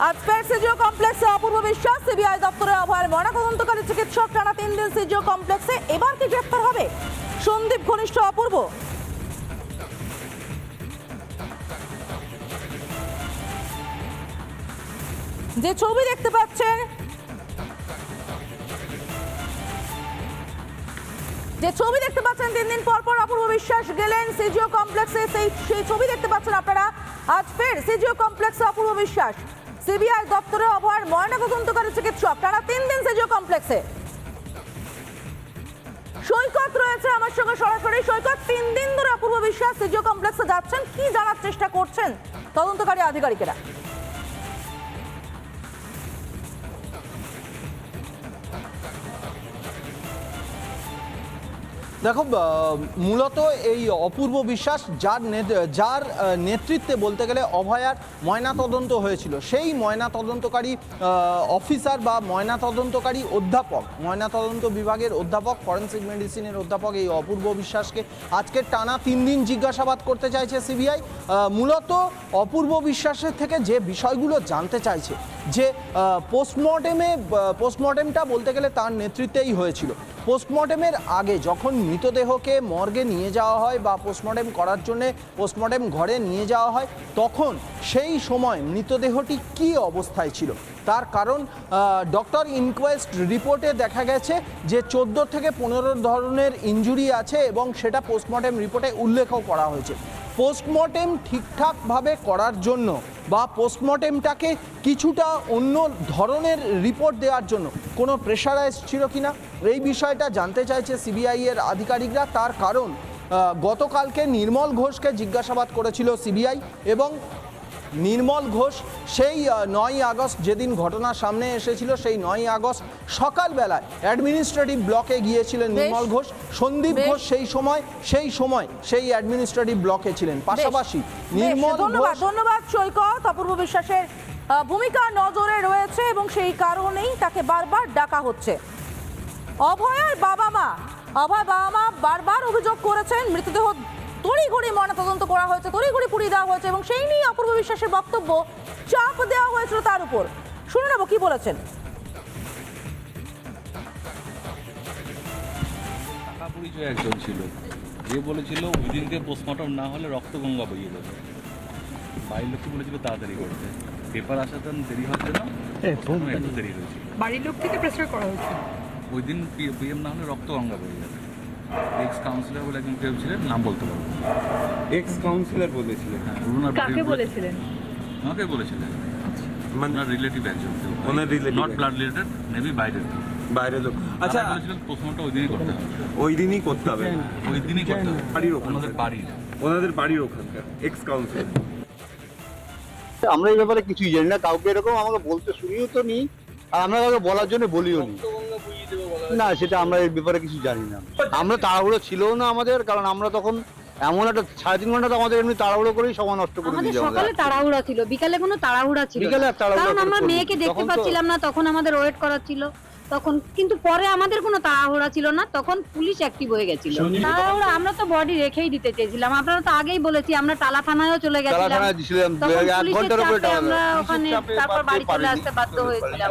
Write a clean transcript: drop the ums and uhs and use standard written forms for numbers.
আজ ফের সিজিও কমপ্লেক্সে অপূর্ব বিশ্বাস সিবিআই দপ্তরে অভয়ের ময়নাতদন্তকারী চিকিৎসক টানা 3 দিন সিজিও কমপ্লেক্সে। এবার কি গ্রেফতার হবে সন্দীপ ঘনিষ্ঠ অপূর্ব? যে ছবি দেখতে পাচ্ছেন, তিন দিন পর পর অপূর্ব বিশ্বাস গেলেন সিজিও কমপ্লেক্সে, সেই ছবি দেখতে পাচ্ছেন আপনারা। আজ ফের সিজিও কমপ্লেক্সে অপূর্ব বিশ্বাস সিবিআই দপ্তরে অভয়ের ময়নাতদন্তকারী চিকিৎসক টানা 3 দিন সিজিও কমপ্লেক্সে। সৈকত রয়েছে আমার সঙ্গে সরাসরি। সৈকত, 3 দিন ধরে অপূর্ব বিশ্বাস সিজিও কমপ্লেক্সে যাচ্ছেন, কি জানার চেষ্টা করছেন তদন্তকারী আধিকারিকেরা? দেখো, মূলত এই অপূর্ব বিশ্বাস যার নেতৃত্বে বলতে গেলে অভয়ার ময়নাতদন্ত হয়েছিল, সেই ময়নাতদন্তকারী অফিসার বা ময়নাতদন্তকারী অধ্যাপক, ময়নাতদন্ত বিভাগের অধ্যাপক, ফরেন্সিক মেডিসিনের অধ্যাপক এই অপূর্ব বিশ্বাসকে আজকে টানা 3 দিন জিজ্ঞাসাবাদ করতে চাইছে সিবিআই। মূলত অপূর্ব বিশ্বাসের থেকে যে বিষয়গুলো জানতে চাইছে, যে পোস্টমর্টেমটা বলতে গেলে তার নেতৃত্বেই হয়েছিল। পোস্টমর্টেমের আগে যখন মৃতদেহকে মর্গে নিয়ে যাওয়া হয় বা পোস্টমর্টেম করার জন্যে পোস্টমর্টেম ঘরে নিয়ে যাওয়া হয়, তখন সেই সময় মৃতদেহটি কী অবস্থায় ছিল, তার কারণ ডক্টর ইনকোয়েস্ট রিপোর্টে দেখা গেছে যে 14 থেকে 15 ধরনের ইনজুরি আছে এবং সেটা পোস্টমর্টেম রিপোর্টে উল্লেখও করা হয়েছে। পোস্টমর্টেম ঠিকঠাকভাবে করার জন্য বা পোস্টমর্টেমটাকে কিছুটা অন্য ধরনের রিপোর্ট দেওয়ার জন্য কোনো প্রেশারাইজ ছিল কিনা, এই বিষয়টা জানতে চাইছে সিবিআই এর আধিকারিকরা। তার কারণ গতকালকে নির্মল ঘোষকে জিজ্ঞাসাবাদ করেছিল সিবিআই এবং নির্মল ঘোষ সেই 9ই আগস্ট যেদিন ঘটনা সামনে এসেছিল, সেই 9ই আগস্ট সকালবেলায় অ্যাডমিনিস্ট্রেটিভ ব্লকে গিয়েছিলেন নির্মল ঘোষ। সন্দীপ ঘোষ সেই সময় সেই অ্যাডমিনিস্ট্রেটিভ ব্লকে ছিলেন। পাশাপাশি নির্মল ঘোষ। ধন্যবাদ সৈকত। অপূর্ব বিশ্বাসের ভূমিকা নজরে রয়েছে এবং সেই কারণেই তাকে বারবার ডাকা হচ্ছে। অভয়ের বাবা মা বারবার অভিযোগ করেছেন মৃতদেহ তড়িঘড়ি ময়নাতদন্ত করা হয়েছে, তড়িঘড়ি পুড়িয়ে দেওয়া হয়েছে এবং সেই নিয়ে অপূর্ব বিশ্বাসের বক্তব্য, চাপ দেওয়া হয়েছিল তার উপর। শুনে নেব কি বলেছেন। টাকা পরিচয় একজন ছিল যে বলেছিল ওই দিনকে পোস্টমর্টম না হলে রক্ত গঙ্গা বইয়ে যাবে। বাড়ির লোককে বলেছিল তাড়াতাড়ি করতে, পেপার আসাতে দেরি হচ্ছে না, একটু দেরি হয়েছে। বাড়ির লোক থেকে প্রেসার করা হয়েছে ওই দিন পিএম না হলে রক্ত গঙ্গা বইয়ে যাবে। এক্স কাউন্সিলর বলে একজন কেউ ছিলেন, নাম বলতে পারবো। এক্স কাউন্সিলর বলেছিলেন? হ্যাঁ, কাকে বলেছিলেন? আমাকে বলেছিলেন, মানে রিলেটিভ একজন, ওনার relative, not blood related, maybe বাইরের লোক। আচ্ছা, বলেছিলেন পোস্টমর্টম ওই দিনই করতে হবে, ওই দিনই করতে হবে, ওই দিনই করতে হবে। বাড়ির ওখানে, ওনাদের বাড়ির ওখানকার এক্স কাউন্সিলর। আমরা এই ব্যাপারে কিছুই জানি না, কাউকে এরকম আমাকে বলতে শুনিও তো নি, আর আমরা কাউকে বলার জন্য বলিও নি। না, সেটা আমরা এই ব্যাপারে কিছু জানি না। আমরা তাড়াহুড়ো ছিল না আমাদের, কারণ আমরা তখন এমন একটা 3.5 ঘন্টা তো আমাদের এমনি তাড়াহুড়ো করেই সময় নষ্ট করে আমাদের দিয়েছে। সকালে তাড়াহুড়া ছিল, বিকালে কোনো তাড়াহুড়া ছিল বিকালে কারণ আমরা মেয়েকে দেখতে পাচ্ছিলাম না, তখন আমাদের ওয়েট করার ছিল তখন। কিন্তু পরে আমাদের কোনো তাড়াহুড়া ছিল না, তখন পুলিশ অ্যাক্টিভ হয়ে গেছিল। তাড়াহুড়া, আমরা তো বডি রেখেই দিতে চেয়েছিলাম। আপনারা তো আগেই বলেছি, আমরা টালা থানায়ও চলে গেছিলাম, তখন পুলিশের চাপে আমরা ওখানে তারপর বাড়ি চলে আসতে বাধ্য হয়েছিলাম।